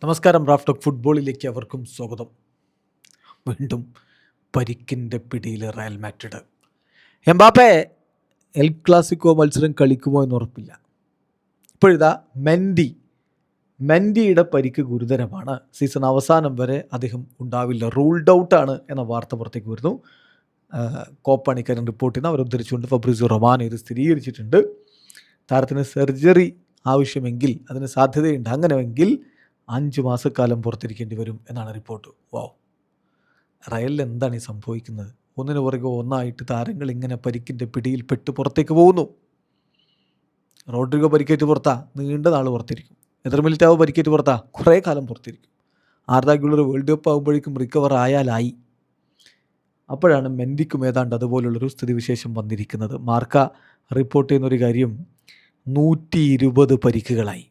നമസ്കാരം. Raf talk ഫുട്ബോളിലേക്ക് അവർക്കും സ്വാഗതം. വീണ്ടും പരിക്കിൻ്റെ പിടിയിൽ Real Madrid. Mbappe El Clasico മത്സരം കളിക്കുമോ എന്ന് ഉറപ്പില്ല. ഇപ്പോഴിതാ മെൻഡിയുടെ പരിക്ക് ഗുരുതരമാണ്. സീസൺ അവസാനം വരെ അദ്ദേഹം ഉണ്ടാവില്ല, റൂൾഡ് ഔട്ടാണ് എന്ന വാർത്ത പുറത്തേക്ക് വരുന്നു. കോപ്പണിക്കരൻ റിപ്പോർട്ട് ചെയ്യുന്ന അവർ ഉദ്ധരിച്ചുകൊണ്ട് ഫബ്രിസിയോ റൊമാനോ ഇത് സ്ഥിരീകരിച്ചിട്ടുണ്ട്. താരത്തിന് സർജറി ആവശ്യമെങ്കിൽ അതിന് സാധ്യതയുണ്ട്. അങ്ങനെയെങ്കിൽ 5 മാസക്കാലം പുറത്തിരിക്കേണ്ടി വരും എന്നാണ് റിപ്പോർട്ട്. വാവ്, റയലിൽ എന്താണ് ഈ സംഭവിക്കുന്നത്? ഒന്നിനു പുറകെ ഒന്നായിട്ട് താരങ്ങൾ ഇങ്ങനെ പരിക്കിൻ്റെ പിടിയിൽ പെട്ട് പുറത്തേക്ക് പോകുന്നു. റോഡ്രിഗോ പരിക്കേറ്റ് പുറത്താ, നീണ്ട നാൾ പുറത്തിരിക്കും. എത്ര മിനിറ്റാവും പരിക്കേറ്റ് പുറത്താ? കുറേ കാലം പുറത്തിരിക്കും. ആർദാ ഗുള്ളർ വേൾഡ് കപ്പ് ആകുമ്പോഴേക്കും റിക്കവർ ആയാലായി. അപ്പോഴാണ് മെൻഡിക്കും ഏതാണ്ട് അതുപോലുള്ളൊരു സ്ഥിതിവിശേഷം വന്നിരിക്കുന്നത്. മാർക്ക റിപ്പോർട്ട് ചെയ്യുന്നൊരു കാര്യം, 120 പരിക്കുകളായി.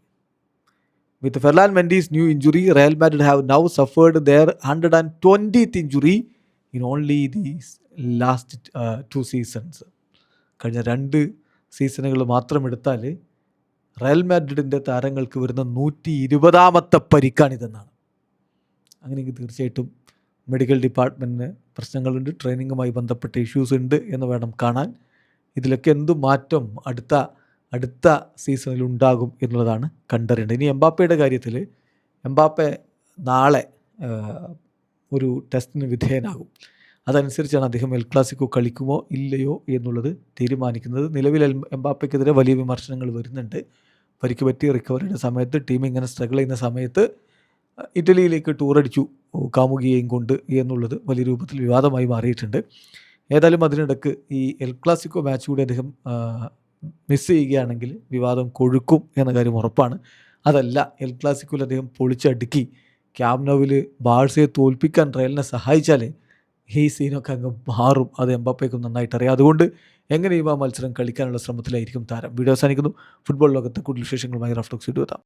With Ferland Mendy's new injury, Real Madrid have now suffered their 120th injury in only these last 2 seasons. കഴിഞ്ഞ 2 സീസണുകൾ മാത്രം എടുത്താൽ റയൽ മാഡ്രിഡിൻ്റെ താരങ്ങൾക്ക് വരുന്ന 120ാമത്തെ പരിക്കാണിതെന്നാണ്. അങ്ങനെയെങ്കിൽ തീർച്ചയായിട്ടും മെഡിക്കൽ ഡിപ്പാർട്ട്മെൻറ്റിന് പ്രശ്നങ്ങളുണ്ട്, ട്രെയിനിങ്ങുമായി ബന്ധപ്പെട്ട ഇഷ്യൂസ് ഉണ്ട് എന്ന് വേണം കാണാൻ. ഇതിലൊക്കെ എന്തു മാറ്റം അടുത്ത സീസണിൽ ഉണ്ടാകും എന്നുള്ളതാണ് കണ്ടറിയേണ്ടത്. ഇനി എംബാപ്പയുടെ കാര്യത്തിൽ, എംബാപ്പെ നാളെ ഒരു ടെസ്റ്റിന് വിധേയനാകും. അതനുസരിച്ചാണ് അദ്ദേഹം എൽ ക്ലാസിക്കോ കളിക്കുമോ ഇല്ലയോ എന്നുള്ളത് തീരുമാനിക്കുന്നത്. നിലവിൽ എംബാപ്പയ്ക്കെതിരെ വലിയ വിമർശനങ്ങൾ വരുന്നുണ്ട്. പരിക്ക് പറ്റി റിക്കവറിയുടെ സമയത്ത്, ടീം ഇങ്ങനെ സ്ട്രഗിൾ ചെയ്യുന്ന സമയത്ത് ഇറ്റലിയിലേക്ക് ടൂറടിച്ചു കാമുകിയെയും കൊണ്ട് എന്നുള്ളത് വലിയ രൂപത്തിൽ വിവാദമായി മാറിയിട്ടുണ്ട്. ഏതായാലും അതിനിടയ്ക്ക് ഈ എൽ ക്ലാസിക്കോ മാച്ച് കൂടി അദ്ദേഹം മിസ് ചെയ്യുകയാണെങ്കിൽ വിവാദം കൊഴുക്കും എന്ന കാര്യം ഉറപ്പാണ്. അതല്ല, എൽ ക്ലാസിക്കോയിൽ അദ്ദേഹം പൊളിച്ചടുക്കി ക്യാമ്പ് നൗവിൽ ബാഴ്സയെ തോൽപ്പിക്കാൻ റയലിനെ സഹായിച്ചാൽ ഈ സീനൊക്കെ അങ്ങ് മാറും. അത് എംബാപ്പയ്ക്കും നന്നായിട്ട് അറിയാം. അതുകൊണ്ട് എങ്ങനെയും ആ മത്സരം കളിക്കാനുള്ള ശ്രമത്തിലായിരിക്കും താരം. വീഡിയോ അവസാനിക്കുന്നു. ഫുട്ബോൾ ലോകത്ത് കൂടുതൽ വിശേഷങ്ങളുമായി റാഫ് ടോക്സ് വീഡിയോ എത്താം.